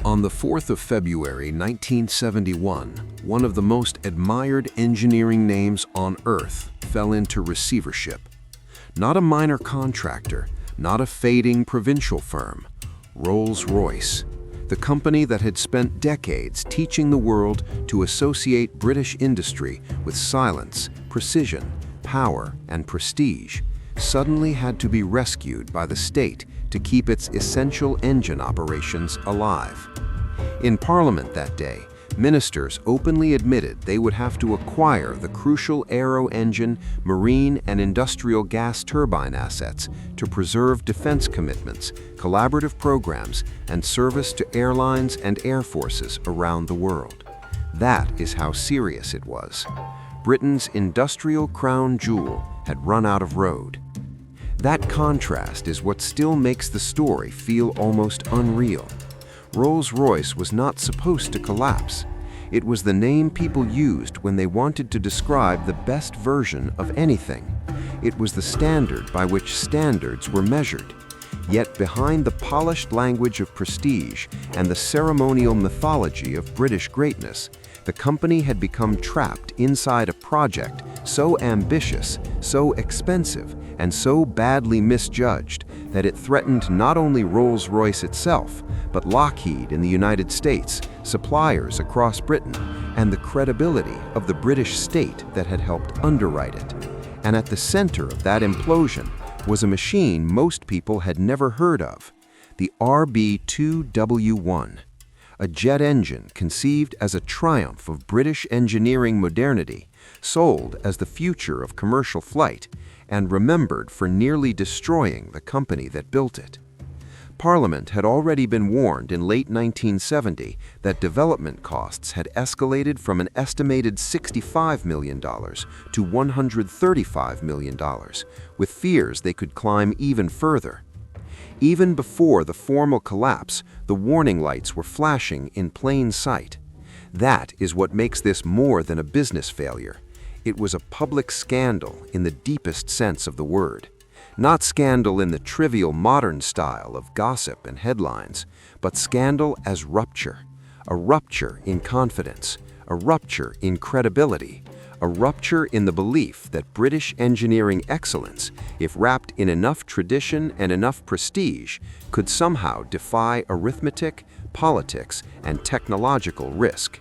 On the 4th of February 1971, one of the most admired engineering names on Earth fell into receivership. Not a minor contractor, not a fading provincial firm, Rolls-Royce, the company that had spent decades teaching the world to associate British industry with silence, precision, power, and prestige, suddenly had to be rescued by the state to keep its essential engine operations alive. In Parliament that day, ministers openly admitted they would have to acquire the crucial aero engine, marine, and industrial gas turbine assets to preserve defense commitments, collaborative programs, and service to airlines and air forces around the world. That is how serious it was. Britain's industrial crown jewel had run out of road. That contrast is what still makes the story feel almost unreal. Rolls-Royce was not supposed to collapse. It was the name people used when they wanted to describe the best version of anything. It was the standard by which standards were measured. Yet behind the polished language of prestige and the ceremonial mythology of British greatness, the company had become trapped inside a project so ambitious, so expensive, and so badly misjudged that it threatened not only Rolls-Royce itself, but Lockheed in the United States, suppliers across Britain, and the credibility of the British state that had helped underwrite it. And at the center of that implosion was a machine most people had never heard of, the RB2W1. A jet engine conceived as a triumph of British engineering modernity, sold as the future of commercial flight, and remembered for nearly destroying the company that built it. Parliament had already been warned in late 1970 that development costs had escalated from an estimated $65 million to $135 million, with fears they could climb even further. Even before the formal collapse, the warning lights were flashing in plain sight. That is what makes this more than a business failure. It was a public scandal in the deepest sense of the word. Not scandal in the trivial modern style of gossip and headlines, but scandal as rupture. A rupture in confidence, a rupture in credibility, a rupture in the belief that British engineering excellence, if wrapped in enough tradition and enough prestige, could somehow defy arithmetic, politics, and technological risk.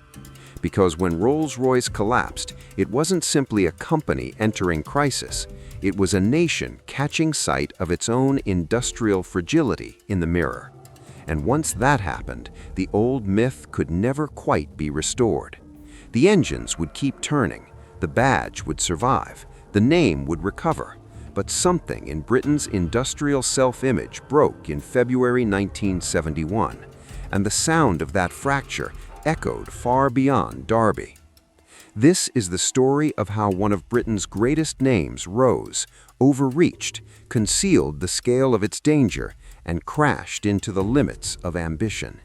Because when Rolls-Royce collapsed, it wasn't simply a company entering crisis. It was a nation catching sight of its own industrial fragility in the mirror. And once that happened, the old myth could never quite be restored. The engines would keep turning, the badge would survive, the name would recover, but something in Britain's industrial self-image broke in February 1971, and the sound of that fracture echoed far beyond Derby. This is the story of how one of Britain's greatest names rose, overreached, concealed the scale of its danger, and crashed into the limits of ambition.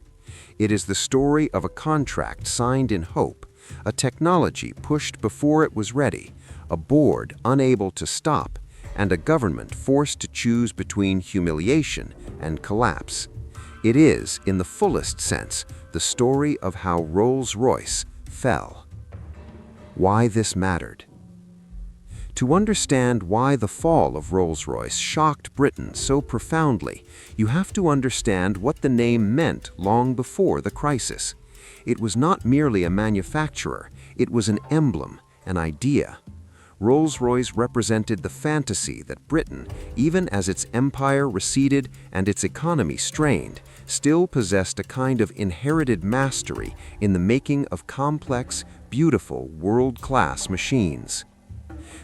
It is the story of a contract signed in hope, a technology pushed before it was ready, a board unable to stop, and a government forced to choose between humiliation and collapse. It is, in the fullest sense, the story of how Rolls-Royce fell. Why this mattered. To understand why the fall of Rolls-Royce shocked Britain so profoundly, you have to understand what the name meant long before the crisis. It was not merely a manufacturer, it was an emblem, an idea. Rolls-Royce represented the fantasy that Britain, even as its empire receded and its economy strained, still possessed a kind of inherited mastery in the making of complex, beautiful, world-class machines.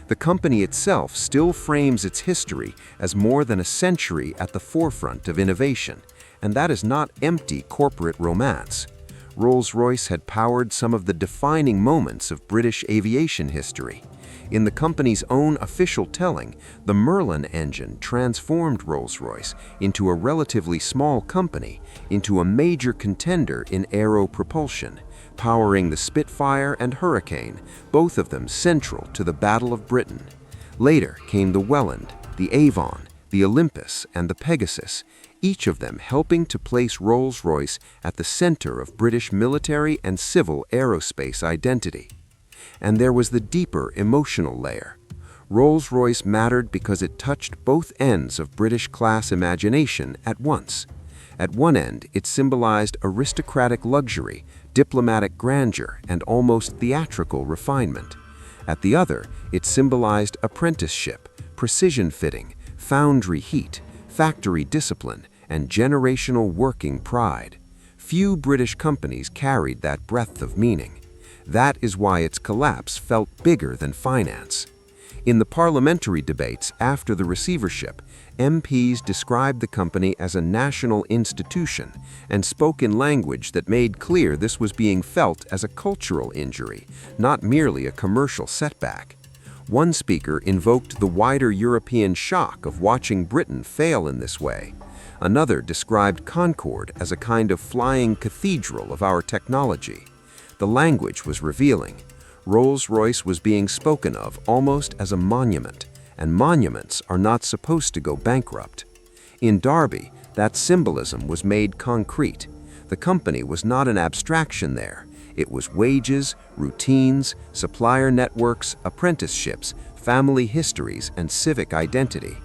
The company itself still frames its history as more than a century at the forefront of innovation, and that is not empty corporate romance. Rolls-Royce had powered some of the defining moments of British aviation history. In the company's own official telling, the Merlin engine transformed Rolls-Royce into a relatively small company, into a major contender in aero propulsion, powering the Spitfire and Hurricane, both of them central to the Battle of Britain. Later came the Welland, the Avon, the Olympus, and the Pegasus, each of them helping to place Rolls-Royce at the center of British military and civil aerospace identity. And there was the deeper emotional layer. Rolls-Royce mattered because it touched both ends of British class imagination at once. At one end, it symbolized aristocratic luxury, diplomatic grandeur, and almost theatrical refinement. At the other, it symbolized apprenticeship, precision fitting, foundry heat, factory discipline, and generational working pride. Few British companies carried that breadth of meaning. That is why its collapse felt bigger than finance. In the parliamentary debates after the receivership, MPs described the company as a national institution and spoke in language that made clear this was being felt as a cultural injury, not merely a commercial setback. One speaker invoked the wider European shock of watching Britain fail in this way. Another described Concorde as a kind of flying cathedral of our technology. The language was revealing. Rolls-Royce was being spoken of almost as a monument, and monuments are not supposed to go bankrupt. In Derby, that symbolism was made concrete. The company was not an abstraction there. It was wages, routines, supplier networks, apprenticeships, family histories, and civic identity.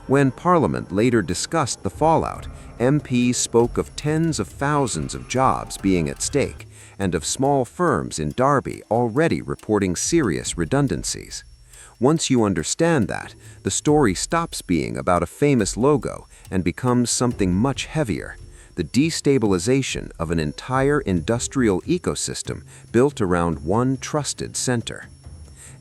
When Parliament later discussed the fallout, MPs spoke of tens of thousands of jobs being at stake, and of small firms in Derby already reporting serious redundancies. Once you understand that, the story stops being about a famous logo and becomes something much heavier: the destabilization of an entire industrial ecosystem built around one trusted center.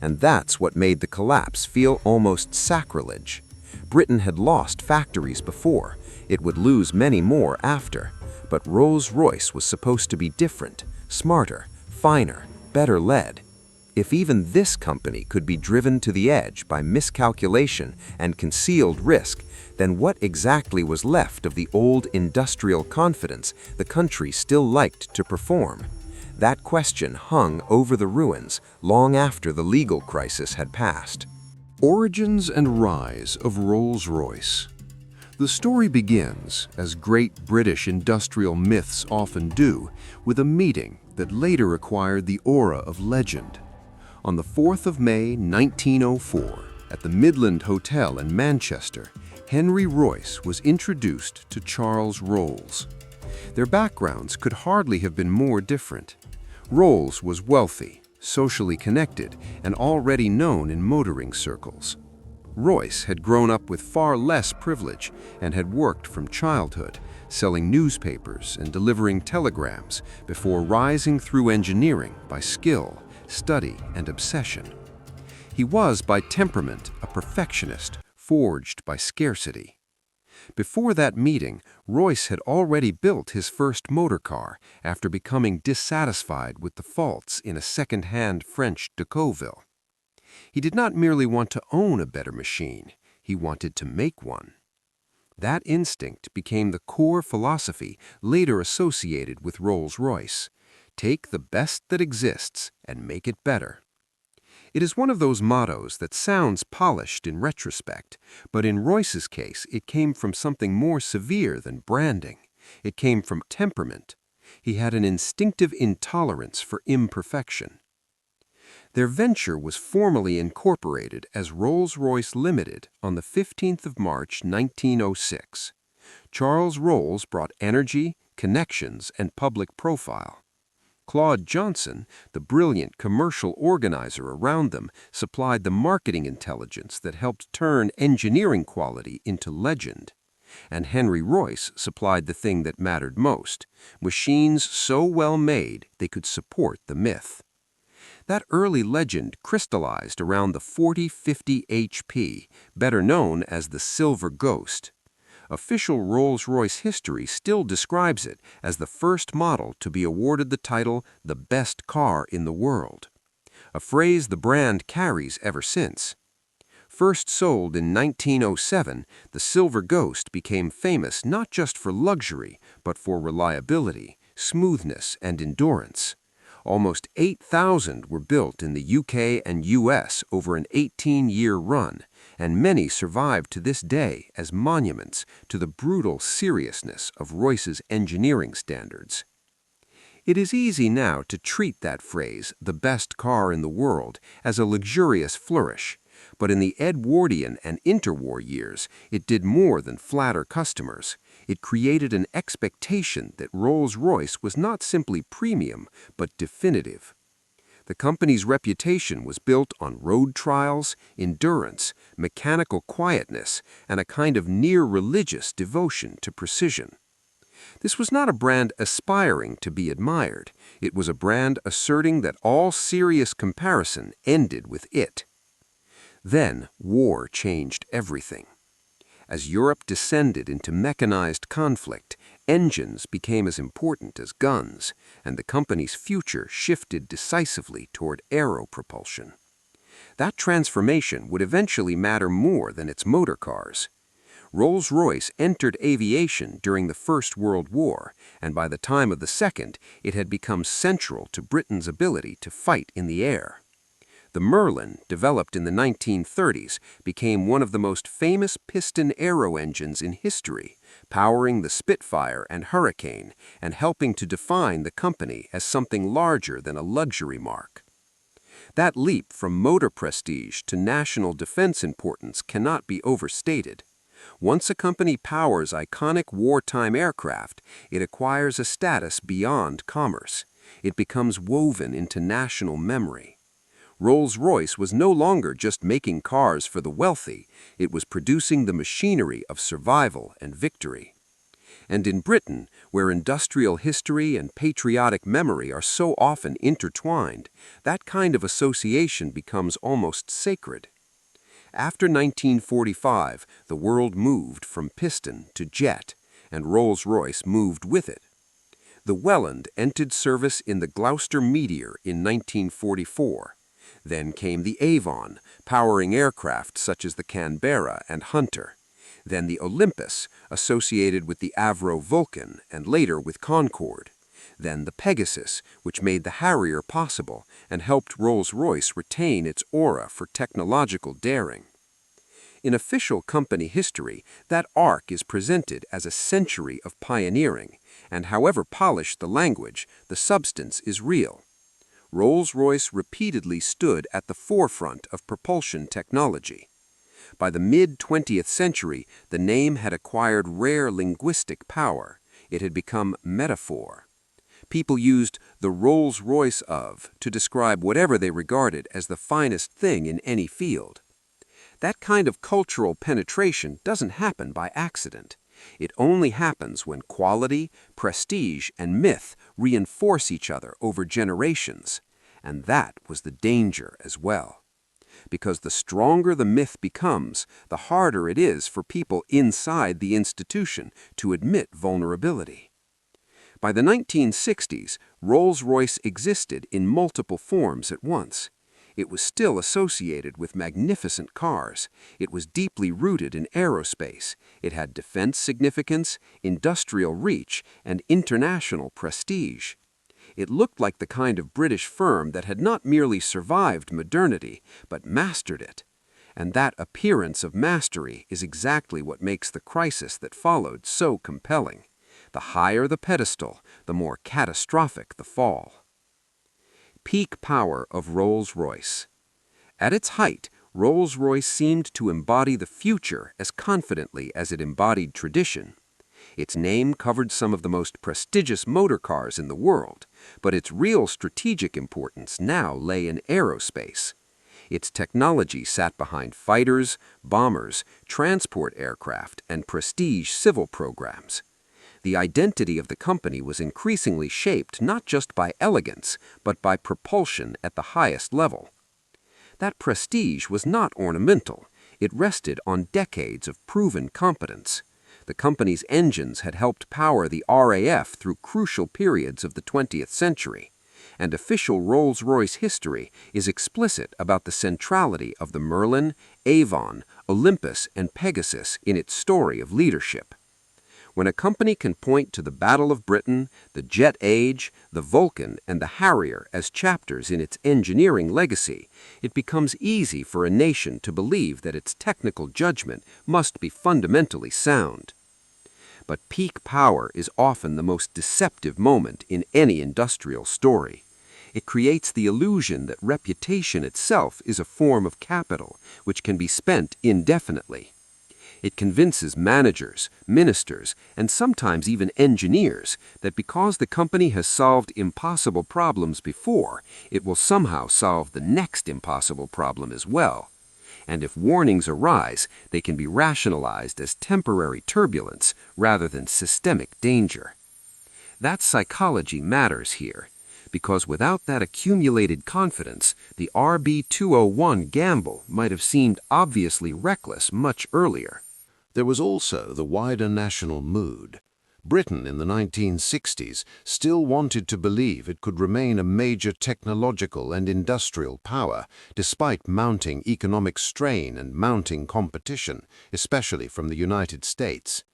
And that's what made the collapse feel almost sacrilege. Britain had lost factories before. It would lose many more after. But Rolls-Royce was supposed to be different, smarter, finer, better led. If even this company could be driven to the edge by miscalculation and concealed risk, then what exactly was left of the old industrial confidence the country still liked to perform? That question hung over the ruins long after the legal crisis had passed. Origins and rise of Rolls-Royce. The story begins, as great British industrial myths often do, with a meeting that later acquired the aura of legend. On the 4th of May, 1904, at the Midland Hotel in Manchester, Henry Royce was introduced to Charles Rolls. Their backgrounds could hardly have been more different. Rolls was wealthy, socially connected, and already known in motoring circles. Royce had grown up with far less privilege and had worked from childhood, selling newspapers and delivering telegrams before rising through engineering by skill, study, and obsession. He was by temperament a perfectionist, forged by scarcity. Before that meeting, Royce had already built his first motor car after becoming dissatisfied with the faults in a second-hand French Decauville. He did not merely want to own a better machine, he wanted to make one. That instinct became the core philosophy later associated with Rolls-Royce: take the best that exists and make it better. It is one of those mottos that sounds polished in retrospect, but in Royce's case it came from something more severe than branding. It came from temperament. He had an instinctive intolerance for imperfection. Their venture was formally incorporated as Rolls-Royce Limited on the 15th of March, 1906. Charles Rolls brought energy, connections, and public profile. Claude Johnson, the brilliant commercial organizer around them, supplied the marketing intelligence that helped turn engineering quality into legend. And Henry Royce supplied the thing that mattered most: machines so well made they could support the myth. That early legend crystallized around the 4050 HP, better known as the Silver Ghost. Official Rolls-Royce history still describes it as the first model to be awarded the title "the best car in the world," a phrase the brand carries ever since. First sold in 1907, the Silver Ghost became famous not just for luxury, but for reliability, smoothness, and endurance. Almost 8,000 were built in the UK and US over an 18-year run, and many survive to this day as monuments to the brutal seriousness of Royce's engineering standards. It is easy now to treat that phrase, "the best car in the world," as a luxurious flourish, but in the Edwardian and interwar years, it did more than flatter customers. It created an expectation that Rolls-Royce was not simply premium, but definitive. The company's reputation was built on road trials, endurance, mechanical quietness, and a kind of near-religious devotion to precision. This was not a brand aspiring to be admired. It was a brand asserting that all serious comparison ended with it. Then war changed everything. As Europe descended into mechanized conflict, engines became as important as guns, and the company's future shifted decisively toward aero propulsion. That transformation would eventually matter more than its motor cars. Rolls-Royce entered aviation during the First World War, and by the time of the Second, it had become central to Britain's ability to fight in the air. The Merlin, developed in the 1930s, became one of the most famous piston aero engines in history, powering the Spitfire and Hurricane and helping to define the company as something larger than a luxury mark. That leap from motor prestige to national defense importance cannot be overstated. Once a company powers iconic wartime aircraft, it acquires a status beyond commerce. It becomes woven into national memory. Rolls-Royce was no longer just making cars for the wealthy, it was producing the machinery of survival and victory. And in Britain, where industrial history and patriotic memory are so often intertwined, that kind of association becomes almost sacred. After 1945, the world moved from piston to jet, and Rolls-Royce moved with it. The Welland entered service in the Gloucester Meteor in 1944. Then came the Avon, powering aircraft such as the Canberra and Hunter. Then the Olympus, associated with the Avro Vulcan and later with Concorde. Then the Pegasus, which made the Harrier possible and helped Rolls-Royce retain its aura for technological daring. In official company history, that arc is presented as a century of pioneering, and however polished the language, the substance is real. Rolls-Royce repeatedly stood at the forefront of propulsion technology. By the mid-20th century, the name had acquired rare linguistic power. It had become metaphor. People used the Rolls-Royce of to describe whatever they regarded as the finest thing in any field. That kind of cultural penetration doesn't happen by accident. It only happens when quality, prestige, and myth reinforce each other over generations. And that was the danger as well. Because the stronger the myth becomes, the harder it is for people inside the institution to admit vulnerability. By the 1960s, Rolls-Royce existed in multiple forms at once. It was still associated with magnificent cars. It was deeply rooted in aerospace. It had defense significance, industrial reach, and international prestige. It looked like the kind of British firm that had not merely survived modernity, but mastered it. And that appearance of mastery is exactly what makes the crisis that followed so compelling. The higher the pedestal, the more catastrophic the fall. Peak power of Rolls-Royce. At its height, Rolls-Royce seemed to embody the future as confidently as it embodied tradition. Its name covered some of the most prestigious motor cars in the world, but its real strategic importance now lay in aerospace. Its technology sat behind fighters, bombers, transport aircraft, and prestige civil programs. The identity of the company was increasingly shaped not just by elegance, but by propulsion at the highest level. That prestige was not ornamental. It rested on decades of proven competence. The company's engines had helped power the RAF through crucial periods of the 20th century, and official Rolls-Royce history is explicit about the centrality of the Merlin, Avon, Olympus, and Pegasus in its story of leadership. When a company can point to the Battle of Britain, the Jet Age, the Vulcan, and the Harrier as chapters in its engineering legacy, it becomes easy for a nation to believe that its technical judgment must be fundamentally sound. But peak power is often the most deceptive moment in any industrial story. It creates the illusion that reputation itself is a form of capital which can be spent indefinitely. It convinces managers, ministers, and sometimes even engineers that because the company has solved impossible problems before, it will somehow solve the next impossible problem as well. And if warnings arise, they can be rationalized as temporary turbulence rather than systemic danger. That psychology matters here, because without that accumulated confidence, the RB201 gamble might have seemed obviously reckless much earlier. There was also the wider national mood. Britain in the 1960s still wanted to believe it could remain a major technological and industrial power, despite mounting economic strain and mounting competition, especially from the United States.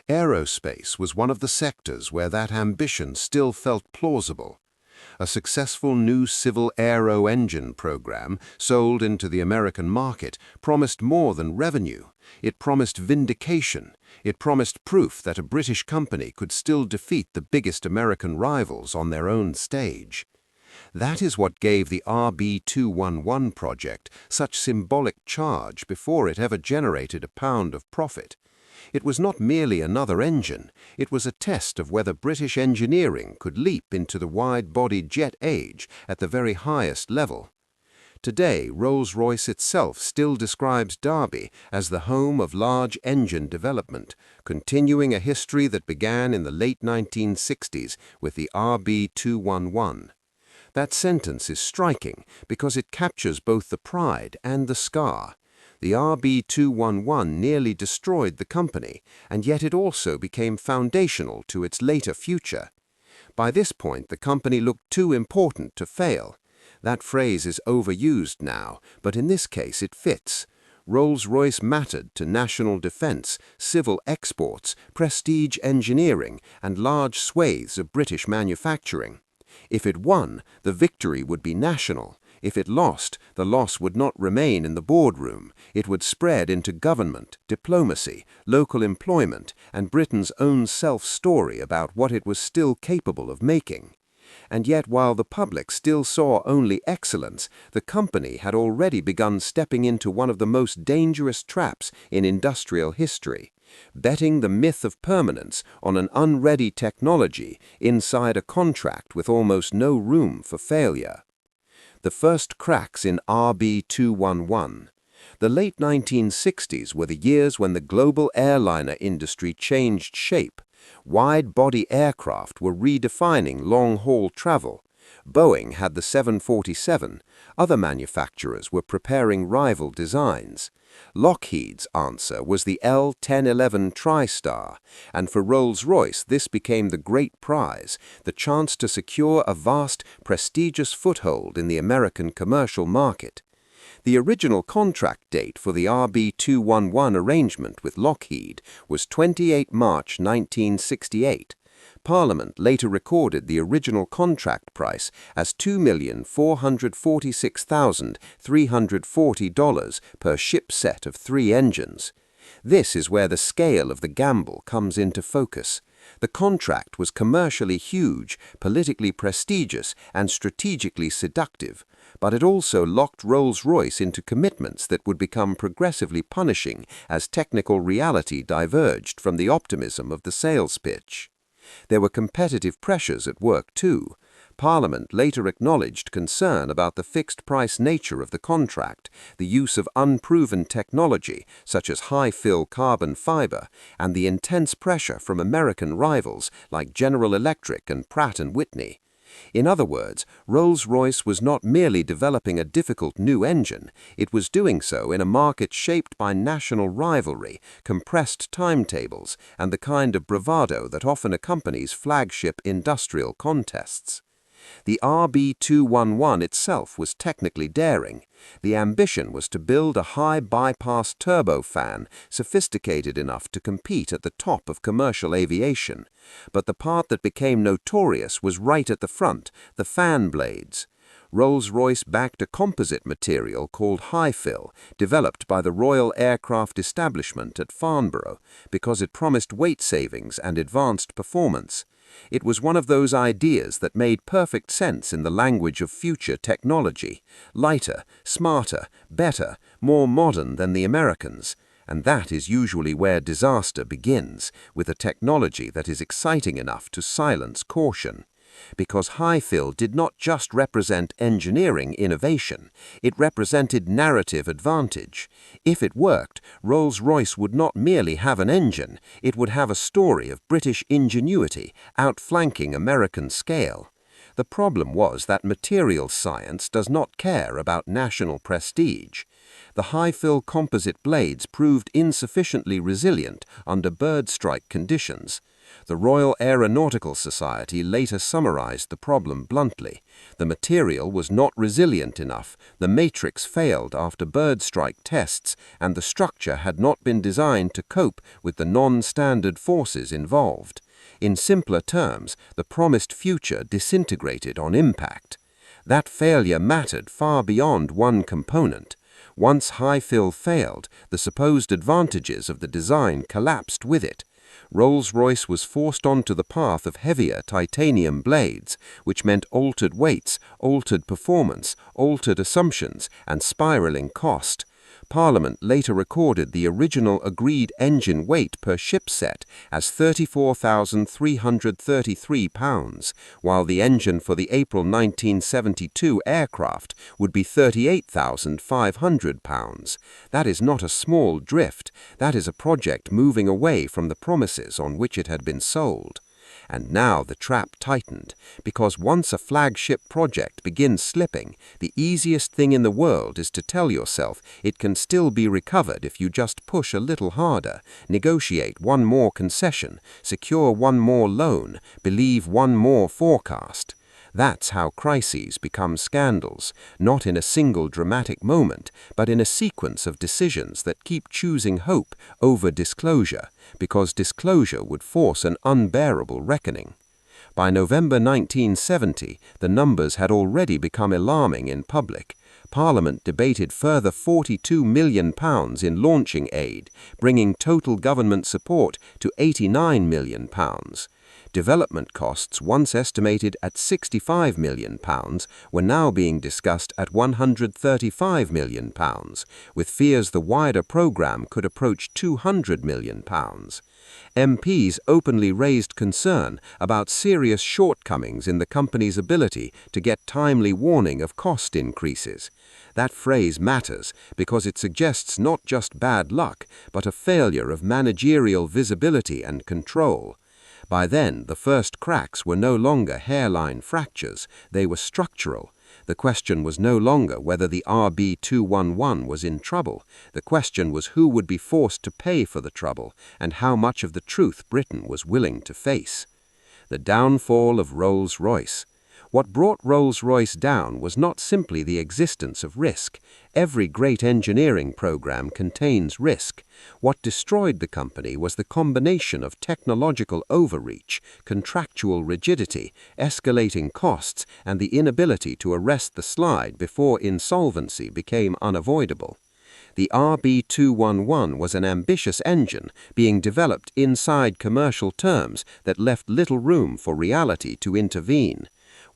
Aerospace was one of the sectors where that ambition still felt plausible. A successful new civil aero engine program sold into the American market promised more than revenue. It promised vindication. It promised proof that a British company could still defeat the biggest American rivals on their own stage. That is what gave the RB211 project such symbolic charge before it ever generated a pound of profit. It was not merely another engine, it was a test of whether British engineering could leap into the wide-body jet age at the very highest level. Today, Rolls-Royce itself still describes Derby as the home of large engine development, continuing a history that began in the late 1960s with the RB211. That sentence is striking because it captures both the pride and the scar. The RB211 nearly destroyed the company, and yet it also became foundational to its later future. By this point, the company looked too important to fail. That phrase is overused now, but in this case it fits. Rolls-Royce mattered to national defense, civil exports, prestige engineering, and large swathes of British manufacturing. If it won, the victory would be national. If it lost, the loss would not remain in the boardroom. It would spread into government, diplomacy, local employment, and Britain's own self-story about what it was still capable of making. And yet, while the public still saw only excellence, the company had already begun stepping into one of the most dangerous traps in industrial history, betting the myth of permanence on an unready technology inside a contract with almost no room for failure. The first cracks in RB211. The late 1960s were the years when the global airliner industry changed shape. Wide-body aircraft were redefining long-haul travel. Boeing had the 747. Other manufacturers were preparing rival designs. Lockheed's answer was the L-1011 TriStar, and for Rolls-Royce this became the great prize, the chance to secure a vast, prestigious foothold in the American commercial market. The original contract date for the RB211 arrangement with Lockheed was 28 March 1968. Parliament later recorded the original contract price as $2,446,340 per ship set of 3 engines. This is where the scale of the gamble comes into focus. The contract was commercially huge, politically prestigious, and strategically seductive, but it also locked Rolls-Royce into commitments that would become progressively punishing as technical reality diverged from the optimism of the sales pitch. There were competitive pressures at work too. Parliament later acknowledged concern about the fixed-price nature of the contract, the use of unproven technology such as high-fill carbon fiber, and the intense pressure from American rivals like General Electric and Pratt & Whitney. In other words, Rolls-Royce was not merely developing a difficult new engine, it was doing so in a market shaped by national rivalry, compressed timetables, and the kind of bravado that often accompanies flagship industrial contests. The RB211 itself was technically daring. The ambition was to build a high-bypass turbofan sophisticated enough to compete at the top of commercial aviation. But the part that became notorious was right at the front, the fan blades. Rolls-Royce backed a composite material called high-fill, developed by the Royal Aircraft Establishment at Farnborough, because it promised weight savings and advanced performance. It was one of those ideas that made perfect sense in the language of future technology: lighter, smarter, better, more modern than the Americans. And that is usually where disaster begins, with a technology that is exciting enough to silence caution. Because high-fill did not just represent engineering innovation, it represented narrative advantage. If it worked, Rolls-Royce would not merely have an engine, it would have a story of British ingenuity, outflanking American scale. The problem was that materials science does not care about national prestige. The high-fill composite blades proved insufficiently resilient under bird strike conditions. The Royal Aeronautical Society later summarized the problem bluntly. The material was not resilient enough, the matrix failed after bird strike tests, and the structure had not been designed to cope with the non-standard forces involved. In simpler terms, the promised future disintegrated on impact. That failure mattered far beyond one component. Once high-fill failed, the supposed advantages of the design collapsed with it. Rolls-Royce was forced onto the path of heavier titanium blades, which meant altered weights, altered performance, altered assumptions, and spiraling cost. Parliament later recorded the original agreed engine weight per ship set as 34,333 pounds, while the engine for the April 1972 aircraft would be 38,500 pounds. That is not a small drift, that is a project moving away from the promises on which it had been sold. And now the trap tightened, because once a flagship project begins slipping, the easiest thing in the world is to tell yourself it can still be recovered if you just push a little harder, negotiate one more concession, secure one more loan, believe one more forecast. That's how crises become scandals, not in a single dramatic moment, but in a sequence of decisions that keep choosing hope over disclosure, because disclosure would force an unbearable reckoning. By November 1970, the numbers had already become alarming in public. Parliament debated further £42 million in launching aid, bringing total government support to £89 million. Development costs, once estimated at £65 million, were now being discussed at £135 million, with fears the wider programme could approach £200 million. MPs openly raised concern about serious shortcomings in the company's ability to get timely warning of cost increases. That phrase matters because it suggests not just bad luck, but a failure of managerial visibility and control. By then, the first cracks were no longer hairline fractures, they were structural. The question was no longer whether the RB211 was in trouble. The question was who would be forced to pay for the trouble and how much of the truth Britain was willing to face. The downfall of Rolls-Royce. What brought Rolls-Royce down was not simply the existence of risk. Every great engineering program contains risk. What destroyed the company was the combination of technological overreach, contractual rigidity, escalating costs, and the inability to arrest the slide before insolvency became unavoidable. The RB211 was an ambitious engine being developed inside commercial terms that left little room for reality to intervene.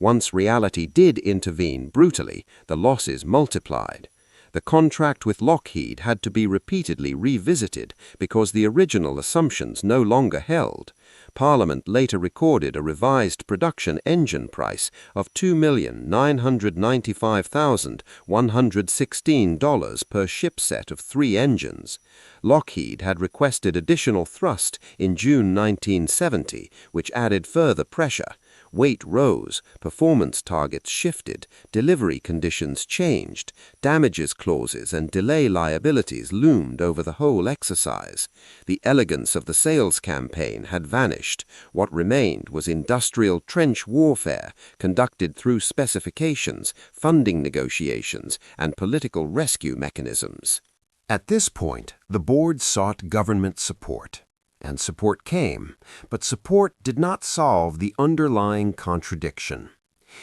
Once reality did intervene brutally, the losses multiplied. The contract with Lockheed had to be repeatedly revisited because the original assumptions no longer held. Parliament later recorded a revised production engine price of $2,995,116 per ship set of 3 engines. Lockheed had requested additional thrust in June 1970, which added further pressure. Weight rose, performance targets shifted, delivery conditions changed, damages clauses and delay liabilities loomed over the whole exercise. The elegance of the sales campaign had vanished. What remained was industrial trench warfare conducted through specifications, funding negotiations, and political rescue mechanisms. At this point, the board sought government support. And support came, but support did not solve the underlying contradiction.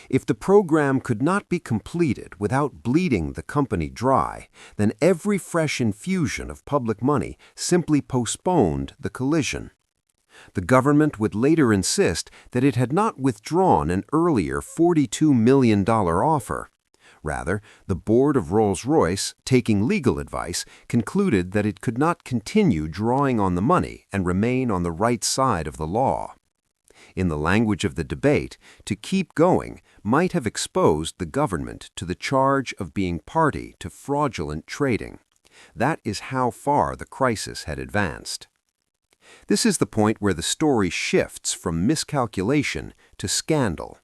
If the program could not be completed without bleeding the company dry, then every fresh infusion of public money simply postponed the collision. The government would later insist that it had not withdrawn an earlier $42 million offer. Rather, the board of Rolls-Royce, taking legal advice, concluded that it could not continue drawing on the money and remain on the right side of the law. In the language of the debate, to keep going might have exposed the government to the charge of being party to fraudulent trading. That is how far the crisis had advanced. This is the point where the story shifts from miscalculation to scandal.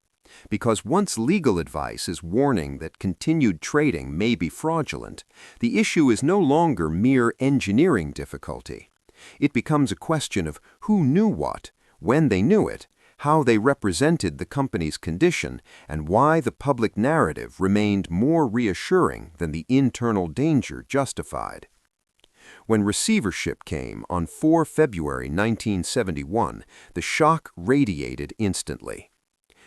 Because once legal advice is warning that continued trading may be fraudulent, the issue is no longer mere engineering difficulty. It becomes a question of who knew what, when they knew it, how they represented the company's condition, and why the public narrative remained more reassuring than the internal danger justified. When receivership came on 4 February 1971, the shock radiated instantly.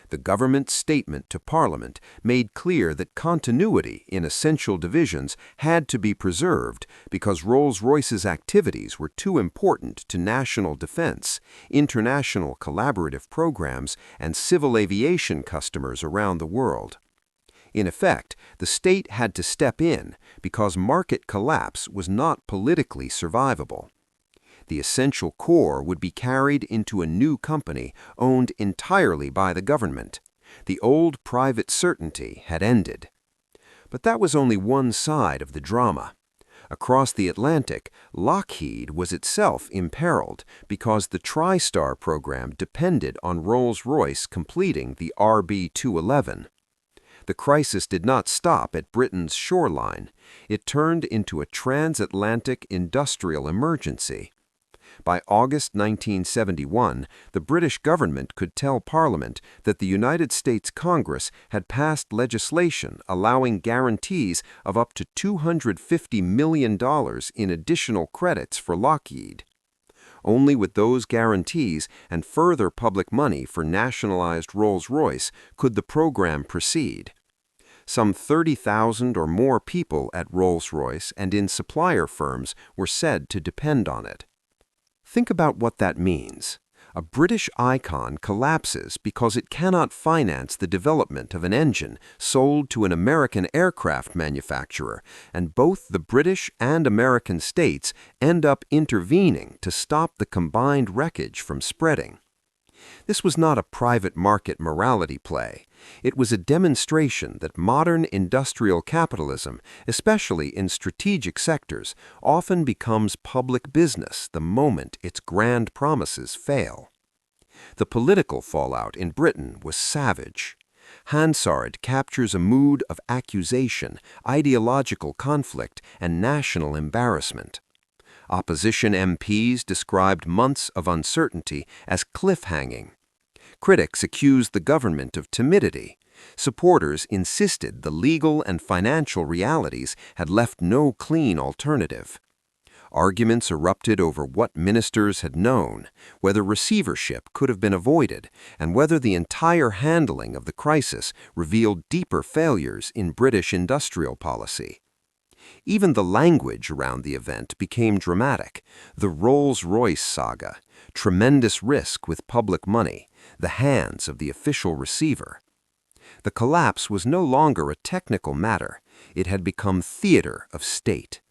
The government's statement to Parliament made clear that continuity in essential divisions had to be preserved because Rolls-Royce's activities were too important to national defense, international collaborative programs, and civil aviation customers around the world. In effect, the state had to step in because market collapse was not politically survivable. The essential core would be carried into a new company owned entirely by the government. The old private certainty had ended. But that was only one side of the drama. Across the Atlantic, Lockheed was itself imperiled because the TriStar program depended on Rolls-Royce completing the RB211. The crisis did not stop at Britain's shoreline. It turned into a transatlantic industrial emergency. By August 1971, the British government could tell Parliament that the United States Congress had passed legislation allowing guarantees of up to $250 million in additional credits for Lockheed. Only with those guarantees and further public money for nationalized Rolls-Royce could the program proceed. Some 30,000 or more people at Rolls-Royce and in supplier firms were said to depend on it. Think about what that means. A British icon collapses because it cannot finance the development of an engine sold to an American aircraft manufacturer, and both the British and American states end up intervening to stop the combined wreckage from spreading. This was not a private market morality play. It was a demonstration that modern industrial capitalism, especially in strategic sectors, often becomes public business the moment its grand promises fail. The political fallout in Britain was savage. Hansard captures a mood of accusation, ideological conflict, and national embarrassment. Opposition MPs described months of uncertainty as cliff-hanging. Critics accused the government of timidity. Supporters insisted the legal and financial realities had left no clean alternative. Arguments erupted over what ministers had known, whether receivership could have been avoided, and whether the entire handling of the crisis revealed deeper failures in British industrial policy. Even the language around the event became dramatic. The Rolls-Royce saga, tremendous risk with public money, the hands of the official receiver. The collapse was no longer a technical matter. It had become theater of state.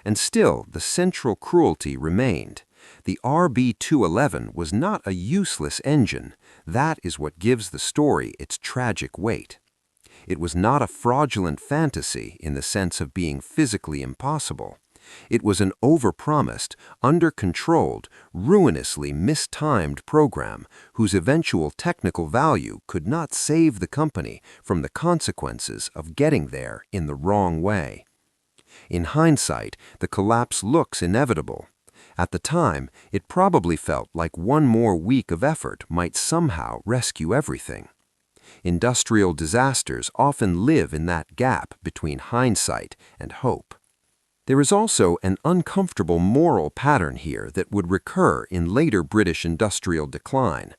And still, the central cruelty remained. The RB211 was not a useless engine. That is what gives the story its tragic weight. It was not a fraudulent fantasy in the sense of being physically impossible. It was an overpromised, under-controlled, ruinously mistimed program whose eventual technical value could not save the company from the consequences of getting there in the wrong way. In hindsight, the collapse looks inevitable. At the time, it probably felt like one more week of effort might somehow rescue everything. Industrial disasters often live in that gap between hindsight and hope. There is also an uncomfortable moral pattern here that would recur in later British industrial decline.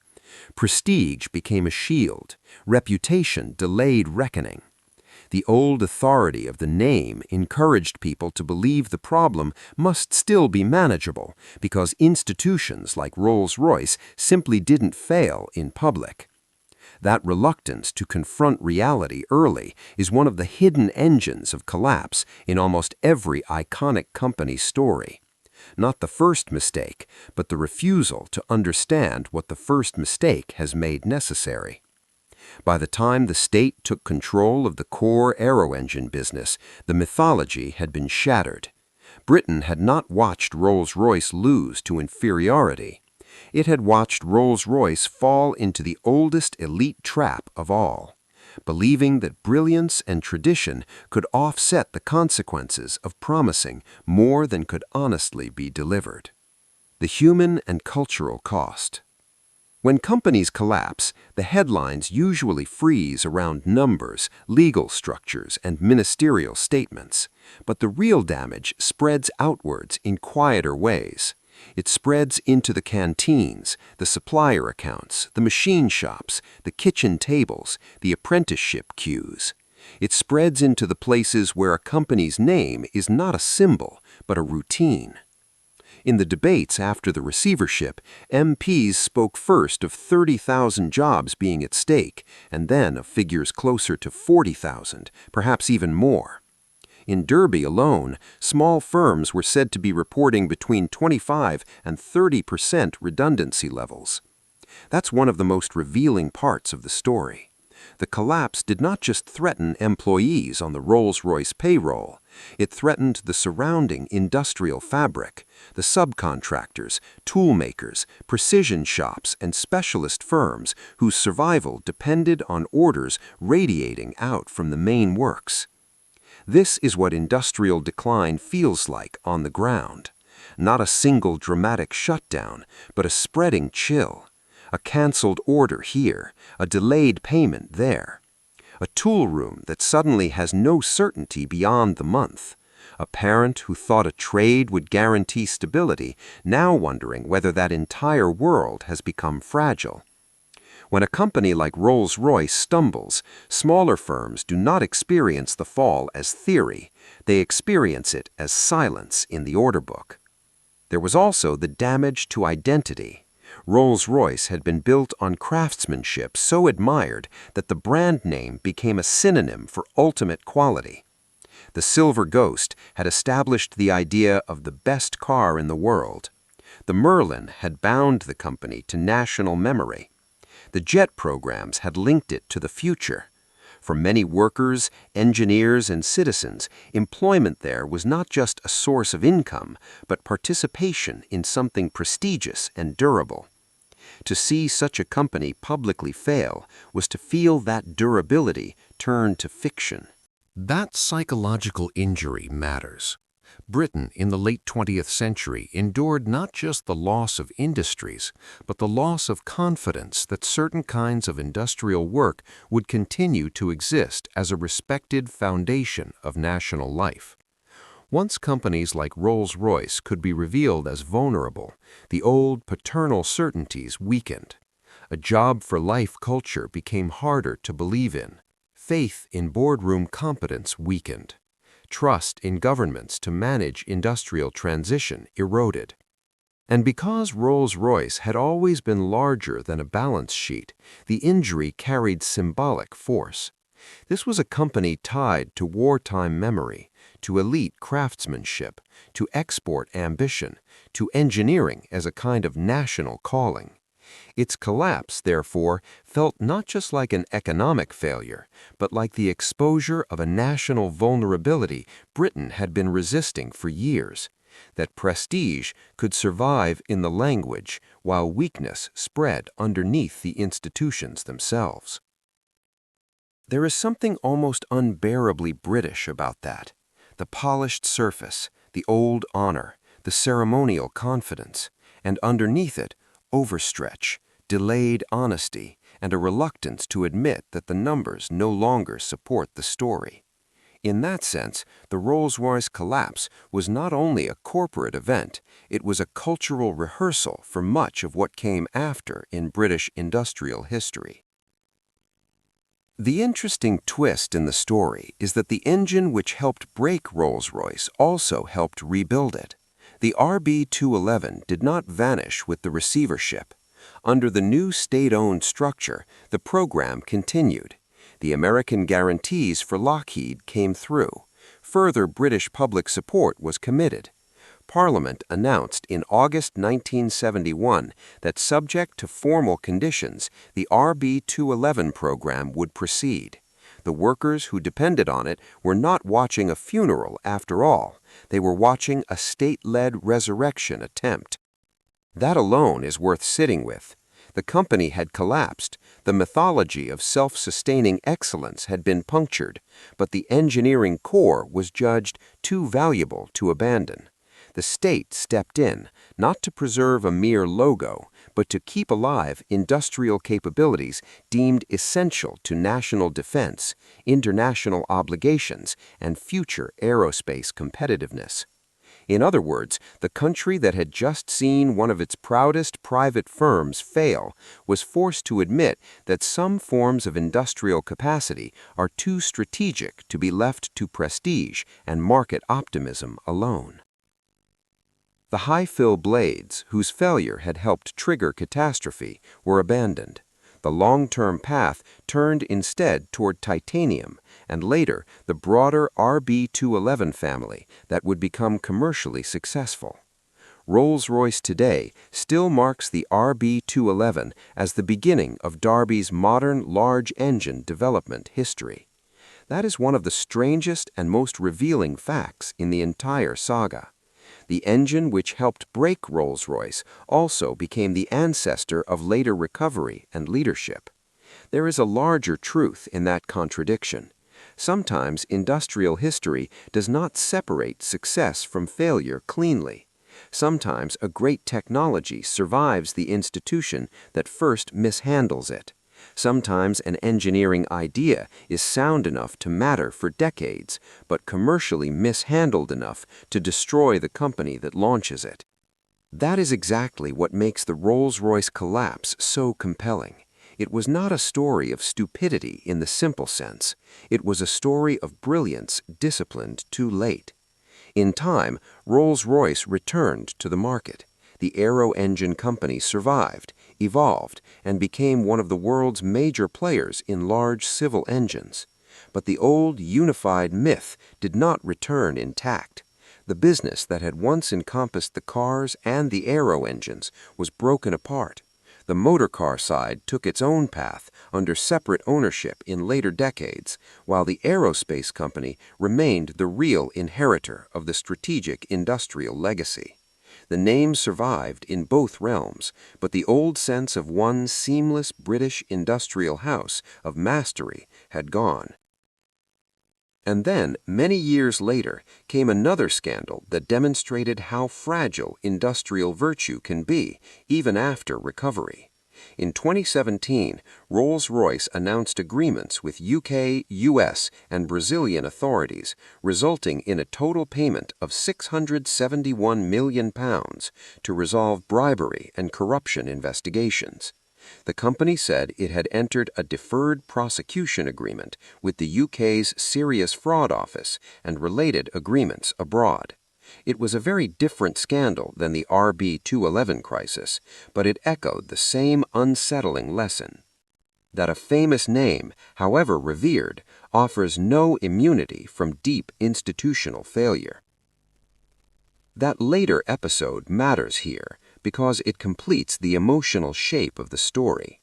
Prestige became a shield, reputation delayed reckoning. The old authority of the name encouraged people to believe the problem must still be manageable because institutions like Rolls-Royce simply didn't fail in public. That reluctance to confront reality early is one of the hidden engines of collapse in almost every iconic company story. Not the first mistake, but the refusal to understand what the first mistake has made necessary. By the time the state took control of the core aero engine business, the mythology had been shattered. Britain had not watched Rolls-Royce lose to inferiority. It had watched Rolls-Royce fall into the oldest elite trap of all, believing that brilliance and tradition could offset the consequences of promising more than could honestly be delivered. The human and cultural cost. When companies collapse, the headlines usually freeze around numbers, legal structures, and ministerial statements, but the real damage spreads outwards in quieter ways. It spreads into the canteens, the supplier accounts, the machine shops, the kitchen tables, the apprenticeship queues. It spreads into the places where a company's name is not a symbol, but a routine. In the debates after the receivership, MPs spoke first of 30,000 jobs being at stake, and then of figures closer to 40,000, perhaps even more. In Derby alone, small firms were said to be reporting between 25 and 30% redundancy levels. That's one of the most revealing parts of the story. The collapse did not just threaten employees on the Rolls-Royce payroll. It threatened the surrounding industrial fabric, the subcontractors, toolmakers, precision shops, and specialist firms whose survival depended on orders radiating out from the main works. This is what industrial decline feels like on the ground. Not a single dramatic shutdown, but a spreading chill. A canceled order here, a delayed payment there. A tool room that suddenly has no certainty beyond the month. A parent who thought a trade would guarantee stability, now wondering whether that entire world has become fragile. When a company like Rolls-Royce stumbles, smaller firms do not experience the fall as theory. They experience it as silence in the order book. There was also the damage to identity. Rolls-Royce had been built on craftsmanship so admired that the brand name became a synonym for ultimate quality. The Silver Ghost had established the idea of the best car in the world. The Merlin had bound the company to national memory. The jet programs had linked it to the future. For many workers, engineers, and citizens, employment there was not just a source of income, but participation in something prestigious and durable. To see such a company publicly fail was to feel that durability turn to fiction. That psychological injury matters. Britain in the late 20th century endured not just the loss of industries, but the loss of confidence that certain kinds of industrial work would continue to exist as a respected foundation of national life. Once companies like Rolls-Royce could be revealed as vulnerable, the old paternal certainties weakened. A job-for-life culture became harder to believe in. Faith in boardroom competence weakened. Trust in governments to manage industrial transition eroded. And because Rolls-Royce had always been larger than a balance sheet, the injury carried symbolic force. This was a company tied to wartime memory, to elite craftsmanship, to export ambition, to engineering as a kind of national calling. Its collapse, therefore, felt not just like an economic failure, but like the exposure of a national vulnerability Britain had been resisting for years, that prestige could survive in the language while weakness spread underneath the institutions themselves. There is something almost unbearably British about that. The polished surface, the old honor, the ceremonial confidence, and underneath it, overstretch, delayed honesty, and a reluctance to admit that the numbers no longer support the story. In that sense, the Rolls-Royce collapse was not only a corporate event, it was a cultural rehearsal for much of what came after in British industrial history. The interesting twist in the story is that the engine which helped break Rolls-Royce also helped rebuild it. The RB211 did not vanish with the receivership. Under the new state-owned structure, the program continued. The American guarantees for Lockheed came through. Further British public support was committed. Parliament announced in August 1971 that subject to formal conditions, the RB211 program would proceed. The workers who depended on it were not watching a funeral after all. They were watching a state-led resurrection attempt. That alone is worth sitting with. The company had collapsed. The mythology of self-sustaining excellence had been punctured, but the engineering core was judged too valuable to abandon. The state stepped in, not to preserve a mere logo, but to keep alive industrial capabilities deemed essential to national defense, international obligations, and future aerospace competitiveness. In other words, the country that had just seen one of its proudest private firms fail was forced to admit that some forms of industrial capacity are too strategic to be left to prestige and market optimism alone. The high-fill blades, whose failure had helped trigger catastrophe, were abandoned. The long-term path turned instead toward titanium, and later the broader RB211 family that would become commercially successful. Rolls-Royce today still marks the RB211 as the beginning of Derby's modern large engine development history. That is one of the strangest and most revealing facts in the entire saga. The engine which helped break Rolls-Royce also became the ancestor of later recovery and leadership. There is a larger truth in that contradiction. Sometimes industrial history does not separate success from failure cleanly. Sometimes a great technology survives the institution that first mishandles it. Sometimes an engineering idea is sound enough to matter for decades, but commercially mishandled enough to destroy the company that launches it. That is exactly what makes the Rolls-Royce collapse so compelling. It was not a story of stupidity in the simple sense. It was a story of brilliance disciplined too late. In time, Rolls-Royce returned to the market. The aero engine company survived, evolved, and became one of the world's major players in large civil engines. But the old unified myth did not return intact. The business that had once encompassed the cars and the aero engines was broken apart. The motorcar side took its own path under separate ownership in later decades, while the aerospace company remained the real inheritor of the strategic industrial legacy. The name survived in both realms, but the old sense of one seamless British industrial house of mastery had gone. And then, many years later, came another scandal that demonstrated how fragile industrial virtue can be, even after recovery. In 2017, Rolls-Royce announced agreements with UK, US, and Brazilian authorities, resulting in a total payment of £671 million to resolve bribery and corruption investigations. The company said it had entered a deferred prosecution agreement with the UK's Serious Fraud Office and related agreements abroad. It was a very different scandal than the RB211 crisis, but it echoed the same unsettling lesson: that a famous name, however revered, offers no immunity from deep institutional failure. That later episode matters here because it completes the emotional shape of the story.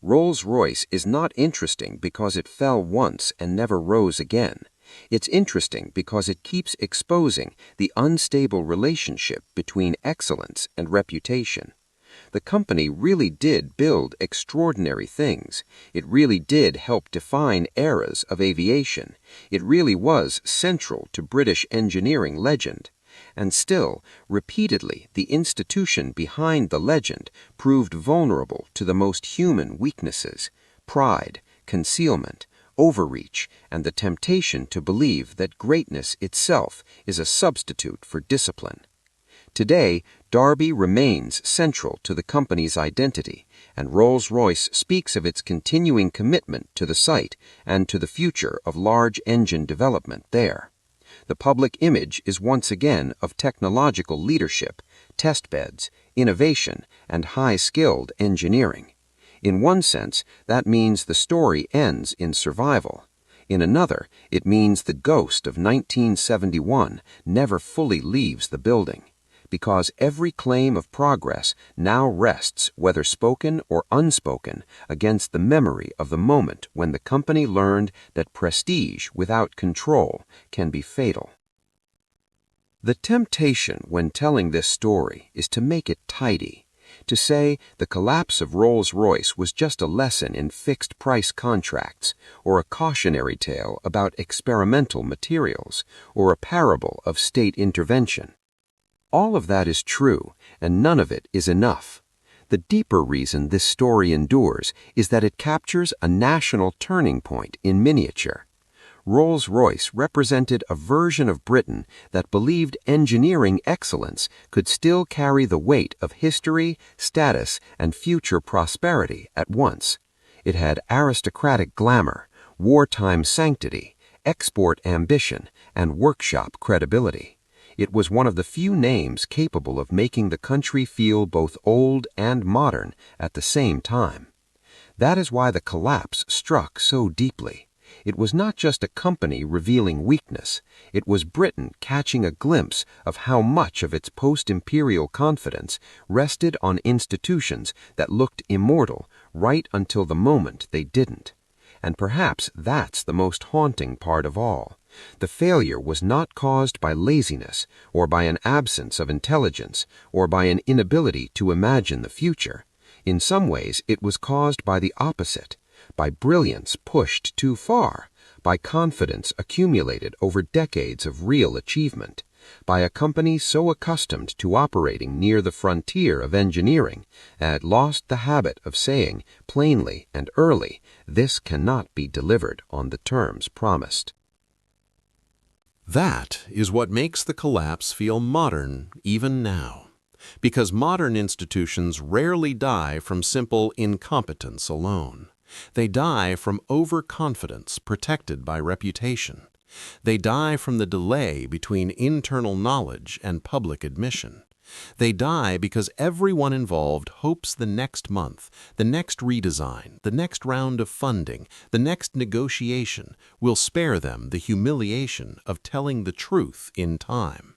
Rolls-Royce is not interesting because it fell once and never rose again. It's interesting because it keeps exposing the unstable relationship between excellence and reputation. The company really did build extraordinary things. It really did help define eras of aviation. It really was central to British engineering legend. And still, repeatedly, the institution behind the legend proved vulnerable to the most human weaknesses: pride, concealment, overreach, and the temptation to believe that greatness itself is a substitute for discipline. Today, Derby remains central to the company's identity, and Rolls-Royce speaks of its continuing commitment to the site and to the future of large engine development there. The public image is once again of technological leadership, test beds, innovation, and high-skilled engineering. In one sense, that means the story ends in survival. In another, it means the ghost of 1971 never fully leaves the building, because every claim of progress now rests, whether spoken or unspoken, against the memory of the moment when the company learned that prestige without control can be fatal. The temptation when telling this story is to make it tidy, to say the collapse of Rolls-Royce was just a lesson in fixed-price contracts, or a cautionary tale about experimental materials, or a parable of state intervention. All of that is true, and none of it is enough. The deeper reason this story endures is that it captures a national turning point in miniature. Rolls-Royce represented a version of Britain that believed engineering excellence could still carry the weight of history, status, and future prosperity at once. It had aristocratic glamour, wartime sanctity, export ambition, and workshop credibility. It was one of the few names capable of making the country feel both old and modern at the same time. That is why the collapse struck so deeply. It was not just a company revealing weakness. It was Britain catching a glimpse of how much of its post-imperial confidence rested on institutions that looked immortal right until the moment they didn't. And perhaps that's the most haunting part of all. The failure was not caused by laziness, or by an absence of intelligence, or by an inability to imagine the future. In some ways, it was caused by the opposite, by brilliance pushed too far, by confidence accumulated over decades of real achievement, by a company so accustomed to operating near the frontier of engineering that it lost the habit of saying plainly and early, "This cannot be delivered on the terms promised." That is what makes the collapse feel modern even now, because modern institutions rarely die from simple incompetence alone. They die from overconfidence protected by reputation. They die from the delay between internal knowledge and public admission. They die because everyone involved hopes the next month, the next redesign, the next round of funding, the next negotiation will spare them the humiliation of telling the truth in time.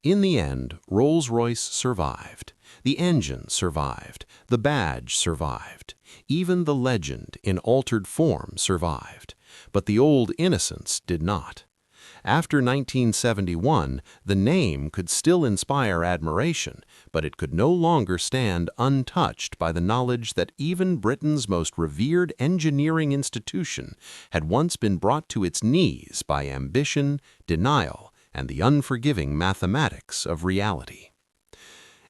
In the end, Rolls-Royce survived. The engine survived. The badge survived. Even the legend in altered form survived. But the old innocence did not. After 1971, the name could still inspire admiration, but it could no longer stand untouched by the knowledge that even Britain's most revered engineering institution had once been brought to its knees by ambition, denial, and the unforgiving mathematics of reality.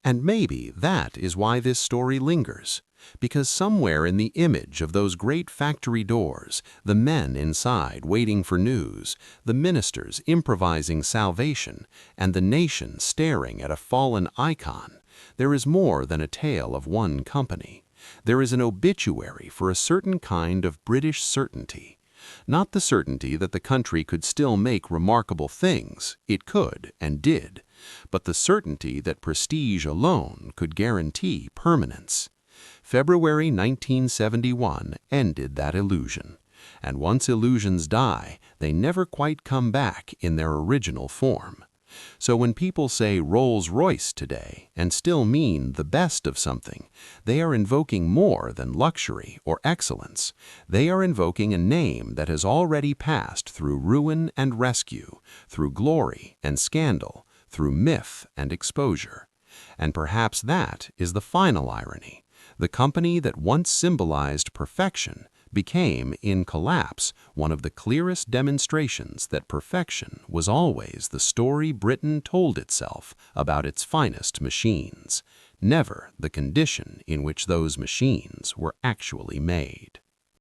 And maybe that is why this story lingers, because somewhere in the image of those great factory doors, the men inside waiting for news, the ministers improvising salvation, and the nation staring at a fallen icon, there is more than a tale of one company. There is an obituary for a certain kind of British certainty. Not the certainty that the country could still make remarkable things, it could and did, but the certainty that prestige alone could guarantee permanence. February 1971 ended that illusion, and once illusions die, they never quite come back in their original form. So when people say Rolls-Royce today and still mean the best of something, they are invoking more than luxury or excellence. They are invoking a name that has already passed through ruin and rescue, through glory and scandal, through myth and exposure. And perhaps that is the final irony. The company that once symbolized perfection became, in collapse, one of the clearest demonstrations that perfection was always the story Britain told itself about its finest machines, never the condition in which those machines were actually made.